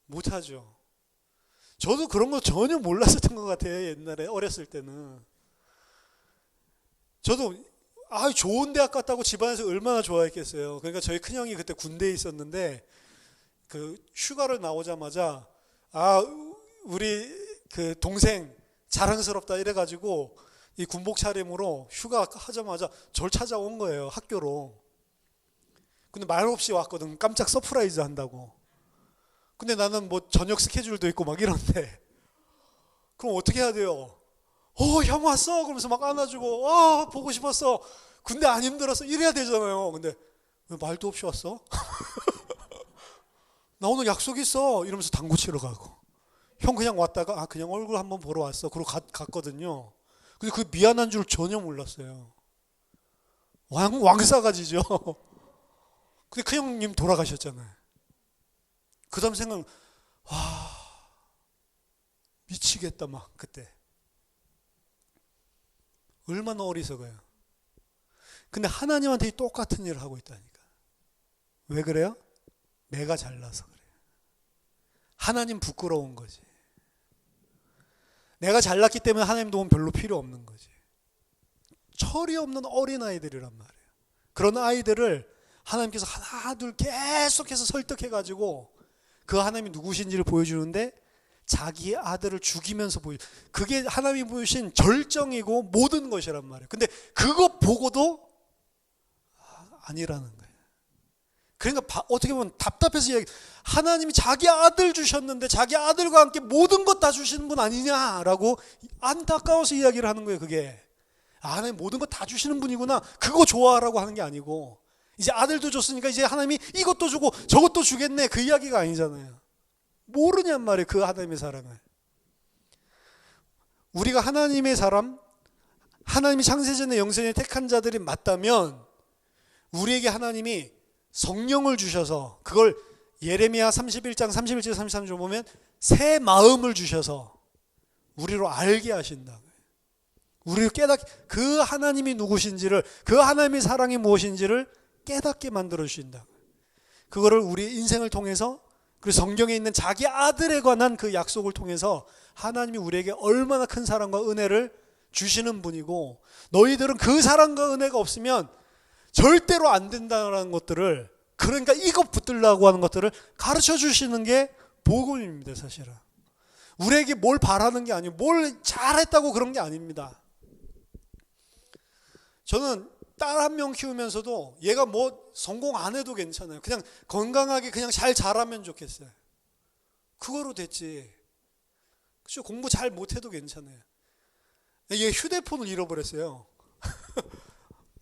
못하죠. 저도 그런 거 전혀 몰랐었던 것 같아요. 옛날에 어렸을 때는. 저도 좋은 대학 갔다고 집안에서 얼마나 좋아했겠어요. 그러니까 저희 큰형이 그때 군대에 있었는데 그 휴가를 나오자마자 우리 그 동생 자랑스럽다 이래가지고 이 군복 차림으로 휴가 하자마자 절 찾아온 거예요. 학교로. 근데 말 없이 왔거든. 깜짝 서프라이즈 한다고. 근데 나는 뭐 저녁 스케줄도 있고 막 이런데 그럼 어떻게 해야 돼요? 형 왔어? 그러면서 막 안아주고 보고 싶었어. 근데 안 힘들었어. 이래야 되잖아요. 근데 왜 말도 없이 왔어? 나 오늘 약속 있어. 이러면서 당구 치러 가고. 형 그냥 왔다가 그냥 얼굴 한번 보러 왔어. 그러고 갔거든요. 근데 그 미안한 줄 전혀 몰랐어요. 왕싸가지죠. 근데 그 형님 돌아가셨잖아요. 그 다음 생각, 미치겠다 막 그때. 얼마나 어리석어요. 근데 하나님한테 똑같은 일을 하고 있다니까. 왜 그래요? 내가 잘나서 그래요. 하나님 부끄러운 거지. 내가 잘났기 때문에 하나님 도움 별로 필요 없는 거지. 철이 없는 어린아이들이란 말이에요. 그런 아이들을 하나님께서 하나 둘 계속해서 설득해가지고 그 하나님이 누구신지를 보여주는데 자기의 아들을 죽이면서 그게 하나님이 보여주신 절정이고 모든 것이란 말이에요. 근데 그거 보고도 아니라는 거예요. 그러니까 어떻게 보면 답답해서 이야기, 하나님이 자기 아들 주셨는데 자기 아들과 함께 모든 것 다 주시는 분 아니냐라고 안타까워서 이야기를 하는 거예요. 그게 하나님 모든 것 다 주시는 분이구나, 그거 좋아하라고 하는 게 아니고, 이제 아들도 줬으니까 이제 하나님이 이것도 주고 저것도 주겠네, 그 이야기가 아니잖아요. 모르냔 말이에요, 그 하나님의 사랑을. 우리가 하나님의 사람, 하나님이 창세전에 영생에 택한 자들이 맞다면 우리에게 하나님이 성령을 주셔서, 그걸 예레미야 31장 31절 33절 보면 새 마음을 주셔서 우리로 알게 하신다. 우리를 깨닫게, 그 하나님이 누구신지를, 그 하나님의 사랑이 무엇인지를 깨닫게 만들어 주신다. 그거를 우리 인생을 통해서, 그리고 성경에 있는 자기 아들에 관한 그 약속을 통해서 하나님이 우리에게 얼마나 큰 사랑과 은혜를 주시는 분이고, 너희들은 그 사랑과 은혜가 없으면 절대로 안 된다는 것들을, 그러니까 이것 붙들라고 하는 것들을 가르쳐 주시는 게 복음입니다. 사실은 우리에게 뭘 바라는 게 아니고 뭘 잘했다고 그런 게 아닙니다. 저는 딸 한 명 키우면서도 얘가 뭐 성공 안 해도 괜찮아요. 그냥 건강하게 그냥 잘 자라면 좋겠어요. 그거로 됐지. 그렇죠? 공부 잘 못해도 괜찮아요. 얘 휴대폰을 잃어버렸어요.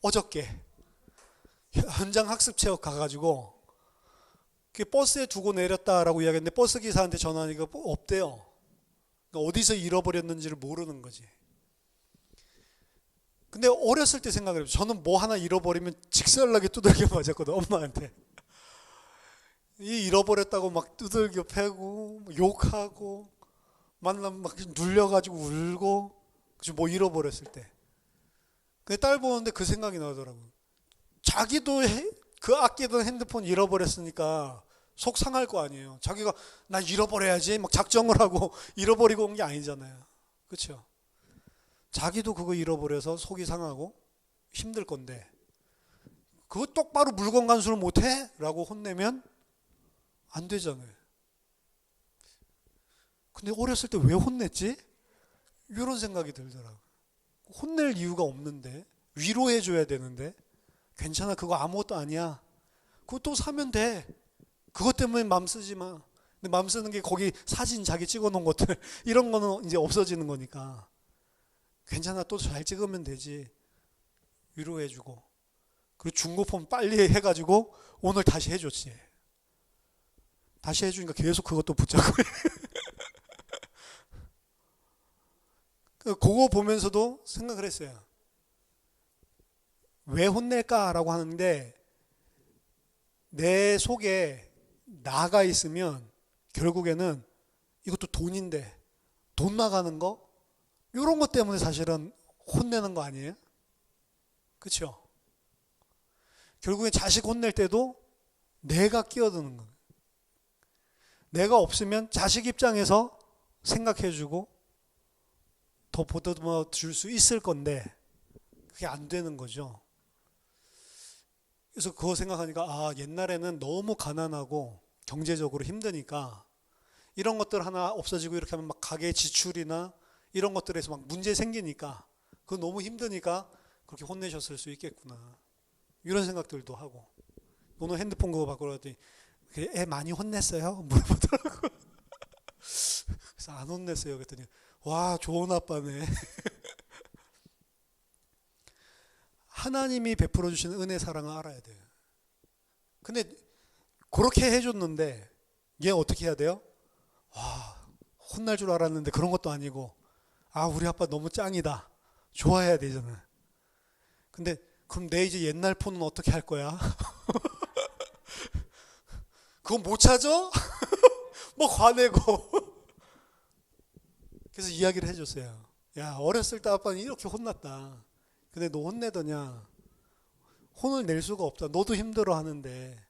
어저께 현장 학습 체험 가가지고 버스에 두고 내렸다라고 이야기했는데 버스 기사한테 전화하니까 없대요. 그러니까 어디서 잃어버렸는지를 모르는 거지. 근데 어렸을 때 생각을 해요. 저는 뭐 하나 잃어버리면 직살나게 두들겨 맞았거든, 엄마한테. 이 잃어버렸다고 막 두들겨 패고 욕하고 만나면 막 눌려가지고 울고, 그치, 뭐 잃어버렸을 때. 근데 딸 보는데 그 생각이 나더라고요. 자기도 그 아끼던 핸드폰 잃어버렸으니까 속 상할 거 아니에요. 자기가 나 잃어버려야지 막 작정을 하고 잃어버리고 온 게 아니잖아요. 그렇죠? 자기도 그거 잃어버려서 속이 상하고 힘들 건데, 그거 똑바로 물건 간수를 못해? 라고 혼내면 안 되잖아요. 근데 어렸을 때 왜 혼냈지? 이런 생각이 들더라고요. 혼낼 이유가 없는데, 위로해 줘야 되는데, 괜찮아, 그거 아무것도 아니야, 그거 또 사면 돼, 그것 때문에 맘 쓰지 마. 근데 맘 쓰는 게 거기 사진 자기 찍어 놓은 것들 이런 거는 이제 없어지는 거니까 괜찮아, 또 잘 찍으면 되지, 위로해 주고. 그리고 중고폰 빨리 해가지고 오늘 다시 해줬지. 다시 해주니까 계속 그것도 붙잡고 그거 보면서도 생각을 했어요. 왜 혼낼까라고 하는데, 내 속에 나가 있으면 결국에는 이것도 돈인데, 돈 나가는 거, 이런 것 때문에 사실은 혼내는 거 아니에요? 그렇죠? 결국엔 자식 혼낼 때도 내가 끼어드는 거예요. 내가 없으면 자식 입장에서 생각해주고 더 보듬어 줄 수 있을 건데 그게 안 되는 거죠. 그래서 그거 생각하니까, 옛날에는 너무 가난하고 경제적으로 힘드니까 이런 것들 하나 없어지고 이렇게 하면 막 가계 지출이나 이런 것들에서 막 문제 생기니까, 그거 너무 힘드니까 그렇게 혼내셨을 수 있겠구나, 이런 생각들도 하고. 오늘 핸드폰 그거 바꾸러 갔더니 애 많이 혼냈어요? 물어보더라고. 그래서 안 혼냈어요 그랬더니 와, 좋은 아빠네. 하나님이 베풀어 주시는 은혜 사랑을 알아야 돼요. 근데 그렇게 해줬는데 얘 어떻게 해야 돼요? 와, 혼날 줄 알았는데 그런 것도 아니고, 우리 아빠 너무 짱이다, 좋아해야 되잖아. 근데 그럼 내 이제 옛날 폰은 어떻게 할 거야? 그건 못 찾아? 뭐 화내고. 그래서 이야기를 해줬어요. 야, 어렸을 때 아빠는 이렇게 혼났다. 근데 너 혼내더냐? 혼을 낼 수가 없다. 너도 힘들어 하는데.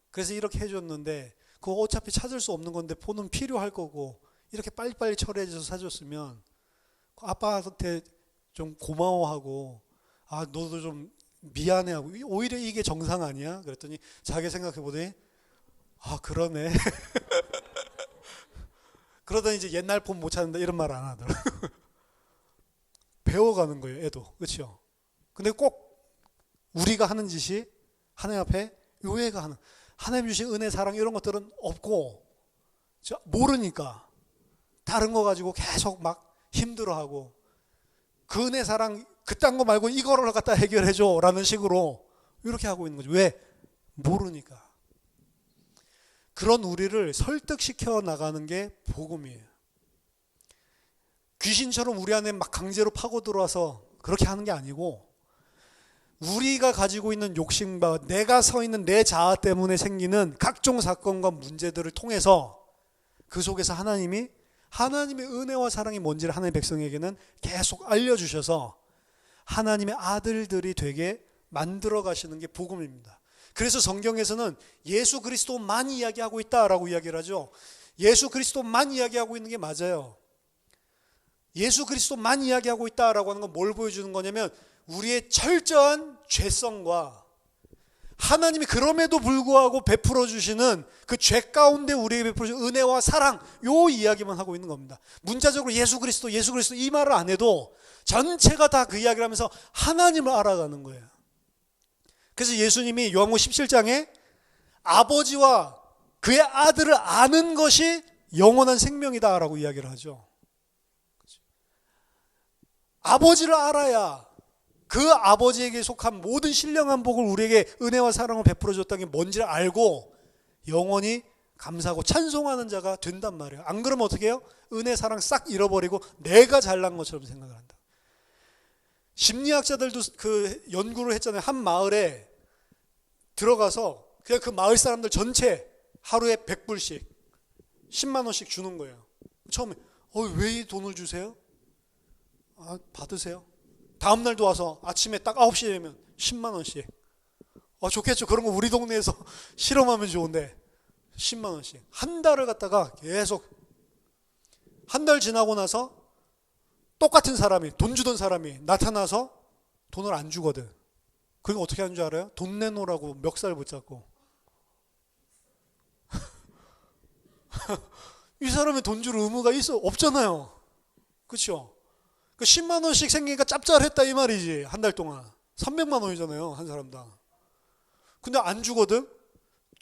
그래서 이렇게 해줬는데 그거 어차피 찾을 수 없는 건데 폰은 필요할 거고, 이렇게 빨리빨리 처리해줘서 사줬으면 아빠한테 좀 고마워하고, 너도 좀 미안해하고, 오히려 이게 정상 아니야? 그랬더니 자기 생각해보더니 그러네. 그러더니 이제 옛날 폰 못 찾는다 이런 말 안 하더라고요. 배워가는 거예요, 애도. 그렇죠? 근데 꼭 우리가 하는 짓이 하나님 앞에 요해가 하는, 하나님 주신 은혜, 사랑 이런 것들은 없고 모르니까 다른 거 가지고 계속 막 힘들어하고 그 은혜, 사랑 그딴 거 말고 이거를 갖다 해결해줘 라는 식으로 이렇게 하고 있는 거죠. 왜? 모르니까. 그런 우리를 설득시켜 나가는 게 복음이에요. 귀신처럼 우리 안에 막 강제로 파고 들어와서 그렇게 하는 게 아니고 우리가 가지고 있는 욕심과 내가 서 있는 내 자아 때문에 생기는 각종 사건과 문제들을 통해서 그 속에서 하나님의 은혜와 사랑이 뭔지를 하나님의 백성에게는 계속 알려주셔서 하나님의 아들들이 되게 만들어 가시는 게 복음입니다. 그래서 성경에서는 예수 그리스도만 이야기하고 있다라고 이야기를 하죠. 예수 그리스도만 이야기하고 있는 게 맞아요. 예수 그리스도만 이야기하고 있다라고 하는 건 뭘 보여주는 거냐면 우리의 철저한 죄성과 하나님이 그럼에도 불구하고 베풀어 주시는 그 죄 가운데 우리에게 베풀어 주신 은혜와 사랑, 요 이야기만 하고 있는 겁니다. 문자적으로 예수 그리스도 이 말을 안 해도 전체가 다 그 이야기를 하면서 하나님을 알아가는 거예요. 그래서 예수님이 요한복음 17장에 아버지와 그의 아들을 아는 것이 영원한 생명이다라고 이야기를 하죠. 아버지를 알아야 그 아버지에게 속한 모든 신령한 복을 우리에게 은혜와 사랑을 베풀어 줬다는 게 뭔지를 알고 영원히 감사하고 찬송하는 자가 된단 말이에요. 안 그러면 어떻게 해요? 은혜, 사랑 싹 잃어버리고 내가 잘난 것처럼 생각을 한다. 심리학자들도 그 연구를 했잖아요. 한 마을에 들어가서 그냥 그 마을 사람들 전체 하루에 100불씩 10만 원씩 주는 거예요. 처음에 왜 이 돈을 주세요? 받으세요. 다음 날도 와서 아침에 딱 9시 되면 10만 원씩. 좋겠죠. 그런 거 우리 동네에서 실험하면 좋은데 10만 원씩. 한 달을 갖다가 계속 한 달 지나고 나서 똑같은 사람이, 돈 주던 사람이 나타나서 돈을 안 주거든. 그리고 어떻게 하는 줄 알아요? 돈 내놓으라고 멱살 붙잡고. 이 사람이 돈 줄 의무가 없잖아요. 그렇죠? 그 10만 원씩 생기니까 짭짤했다 이 말이지. 한 달 동안 300만 원이잖아요, 한 사람당. 근데 안 주거든.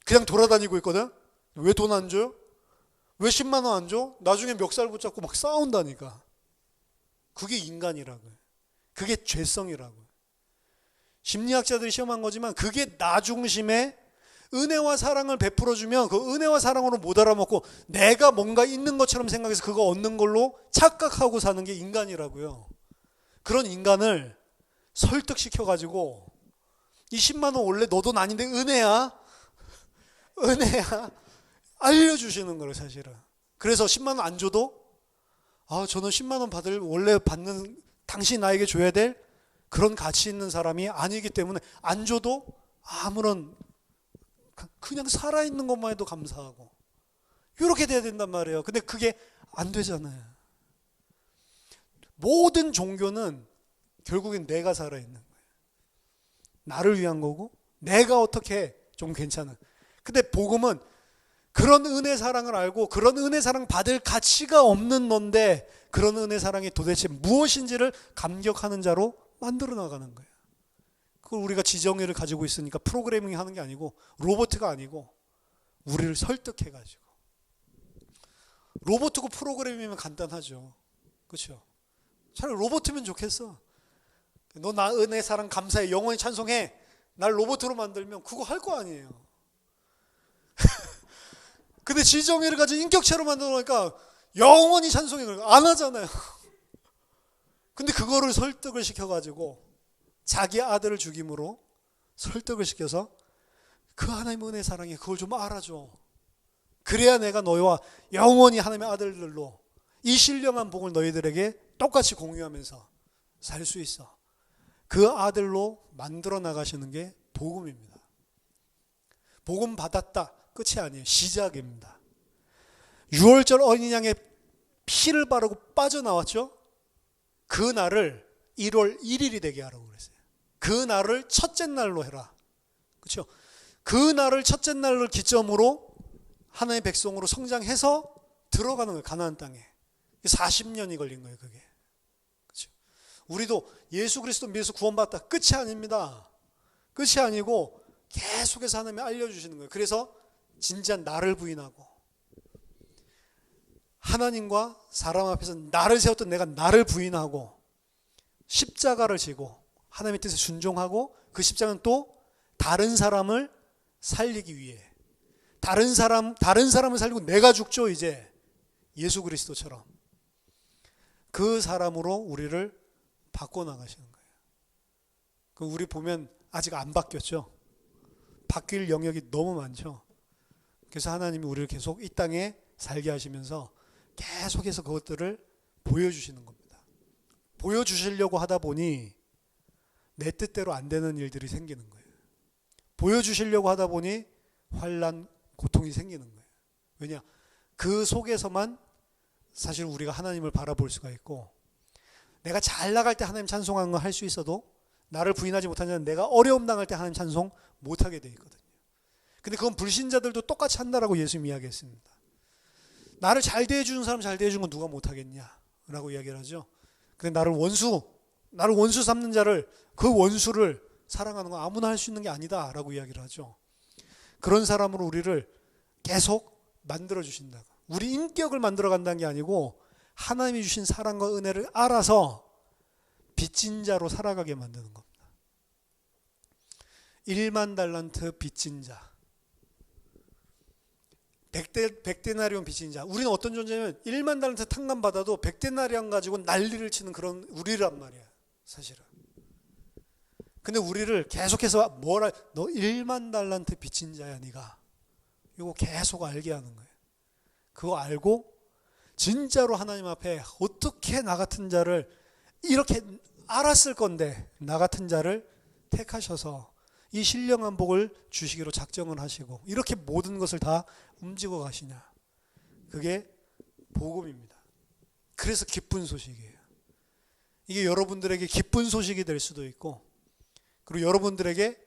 그냥 돌아다니고 있거든. 왜 돈 안 줘요? 왜 10만 원 안 줘? 나중에 멱살 붙잡고 막 싸운다니까. 그게 인간이라고요. 그게 죄성이라고요. 심리학자들이 시험한 거지만 그게 나 중심의 은혜와 사랑을 베풀어주면 그 은혜와 사랑으로 못 알아먹고 내가 뭔가 있는 것처럼 생각해서 그거 얻는 걸로 착각하고 사는 게 인간이라고요. 그런 인간을 설득시켜가지고 이 10만 원 원래 너 돈 아닌데 은혜야 알려주시는 거예요, 사실은. 그래서 10만 원 안 줘도 저는 10만 원 원래 받는 당신 나에게 줘야 될 그런 가치 있는 사람이 아니기 때문에 안 줘도 아무런 그냥 살아있는 것만 해도 감사하고 이렇게 돼야 된단 말이에요. 근데 그게 안 되잖아요. 모든 종교는 결국엔 내가 살아있는 거예요. 나를 위한 거고 내가 어떻게 좀 괜찮은. 근데 복음은 그런 은혜 사랑을 알고 그런 은혜 사랑 받을 가치가 없는 넌데 그런 은혜 사랑이 도대체 무엇인지를 감격하는 자로 만들어 나가는 거예요. 그걸 우리가 지정의를 가지고 있으니까 프로그래밍 하는 게 아니고 로봇가 아니고 우리를 설득해가지고. 로봇이고 프로그래밍이면 간단하죠. 그렇죠? 차라리 로봇이면 좋겠어. 너 나 은혜 사랑 감사해 영원히 찬송해. 날 로봇으로 만들면 그거 할 거 아니에요. 근데 지정의를 가진 인격체로 만들어 놓으니까 영원히 찬송해. 안 하잖아요. 근데 그거를 설득을 시켜가지고 자기 아들을 죽임으로 설득을 시켜서 그 하나님의 은혜 사랑에 그걸 좀 알아줘. 그래야 내가 너희와 영원히 하나님의 아들들로 이 신령한 복을 너희들에게 똑같이 공유하면서 살 수 있어. 그 아들로 만들어 나가시는 게 복음입니다. 복음 받았다. 끝이 아니에요. 시작입니다. 6월절 어린 양의 피를 바르고 빠져나왔죠. 그 날을 1월 1일이 되게 하라고 그랬어요. 그 날을 첫째 날로 해라. 그렇죠? 그 날을 첫째 날을 기점으로 하나님의 백성으로 성장해서 들어가는 거예요. 가나안 땅에. 40년이 걸린 거예요. 그게. 그렇죠? 우리도 예수 그리스도 믿어서 구원받았다. 끝이 아닙니다. 끝이 아니고 계속해서 하나님이 알려주시는 거예요. 그래서 진짜 나를 부인하고 하나님과 사람 앞에서 나를 세웠던 내가 나를 부인하고 십자가를 지고 하나님의 뜻에 순종하고 그 십자가는 또 다른 사람을 살리기 위해 다른 사람을 살리고 내가 죽죠. 이제 예수 그리스도처럼 그 사람으로 우리를 바꿔나가시는 거예요. 그 우리 보면 아직 안 바뀌었죠. 바뀔 영역이 너무 많죠. 그래서 하나님이 우리를 계속 이 땅에 살게 하시면서 계속해서 그것들을 보여주시는 겁니다. 보여주시려고 하다 보니 내 뜻대로 안 되는 일들이 생기는 거예요. 보여주시려고 하다 보니 환난, 고통이 생기는 거예요. 왜냐? 그 속에서만 사실 우리가 하나님을 바라볼 수가 있고, 내가 잘 나갈 때 하나님 찬송하는 거 할 수 있어도 나를 부인하지 못한 자는 내가 어려움 당할 때 하나님 찬송 못하게 돼 있거든요. 근데 그건 불신자들도 똑같이 한다라고 예수님이 이야기했습니다. 나를 잘 대해주는 사람 잘 대해주는 건 누가 못하겠냐라고 이야기를 하죠. 근데 나를 원수 삼는 자를, 그 원수를 사랑하는 건 아무나 할 수 있는 게 아니다라고 이야기를 하죠. 그런 사람으로 우리를 계속 만들어주신다고. 우리 인격을 만들어간다는 게 아니고 하나님이 주신 사랑과 은혜를 알아서 빚진 자로 살아가게 만드는 겁니다. 1만 달란트 빚진 자, 100데나리온 빚진 자. 우리는 어떤 존재냐면 1만 달란트 탕감받아도 100데나리온 가지고 난리를 치는 그런 우리란 말이야, 사실은. 근데 우리를 계속해서 너 1만 달란트 빚진 자야 네가. 이거 계속 알게 하는 거예요. 그거 알고 진짜로 하나님 앞에 어떻게 나 같은 자를, 이렇게 알았을 건데 나 같은 자를 택하셔서 이 신령한 복을 주시기로 작정을 하시고 이렇게 모든 것을 다 움직여 가시냐. 그게 복음입니다. 그래서 기쁜 소식이에요. 이게 여러분들에게 기쁜 소식이 될 수도 있고, 그리고 여러분들에게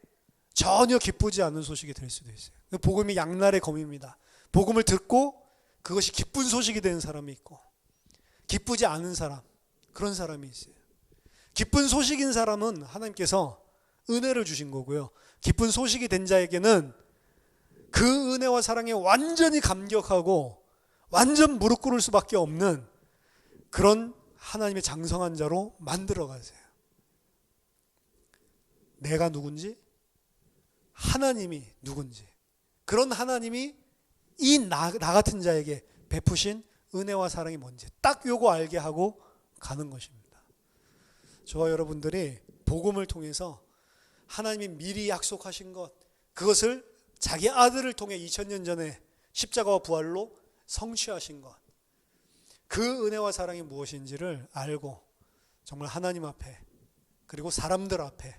전혀 기쁘지 않은 소식이 될 수도 있어요. 복음이 양날의 검입니다. 복음을 듣고 그것이 기쁜 소식이 되는 사람이 있고, 기쁘지 않은 사람, 그런 사람이 있어요. 기쁜 소식인 사람은 하나님께서 은혜를 주신 거고요. 기쁜 소식이 된 자에게는 그 은혜와 사랑에 완전히 감격하고 완전 무릎 꿇을 수밖에 없는 그런 하나님의 장성한 자로 만들어 가세요. 내가 누군지, 하나님이 누군지, 그런 하나님이 이 나 같은 자에게 베푸신 은혜와 사랑이 뭔지 딱 요거 알게 하고 가는 것입니다. 저와 여러분들이 복음을 통해서 하나님이 미리 약속하신 것, 그것을 자기 아들을 통해 2000년 전에 십자가와 부활로 성취하신 것, 그 은혜와 사랑이 무엇인지를 알고 정말 하나님 앞에, 그리고 사람들 앞에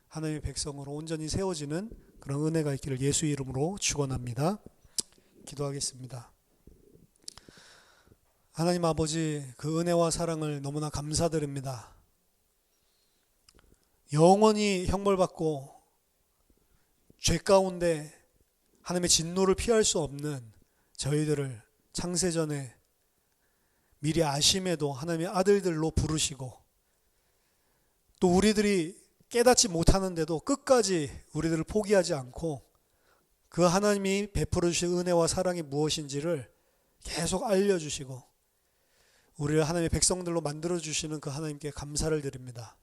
하나님의 백성으로 온전히 세워지는 그런 은혜가 있기를 예수 이름으로 축원합니다. 기도하겠습니다. 하나님 아버지, 그 은혜와 사랑을 너무나 감사드립니다. 영원히 형벌받고 죄 가운데 하나님의 진노를 피할 수 없는 저희들을 창세전에 미리 아심에도 하나님의 아들들로 부르시고, 또 우리들이 깨닫지 못하는데도 끝까지 우리들을 포기하지 않고 그 하나님이 베풀어 주신 은혜와 사랑이 무엇인지를 계속 알려주시고 우리를 하나님의 백성들로 만들어주시는 그 하나님께 감사를 드립니다.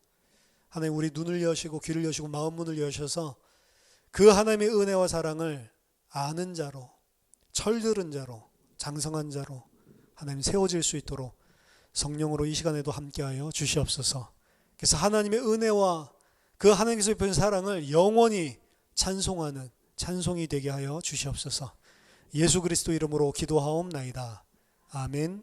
하나님, 우리 눈을 여시고 귀를 여시고 마음 문을 여셔서 그 하나님의 은혜와 사랑을 아는 자로, 철들은 자로, 장성한 자로 하나님 세워질 수 있도록 성령으로 이 시간에도 함께하여 주시옵소서. 그래서 하나님의 은혜와 그 하나님께서 베푸신 사랑을 영원히 찬송하는 찬송이 되게 하여 주시옵소서. 예수 그리스도 이름으로 기도하옵나이다. 아멘.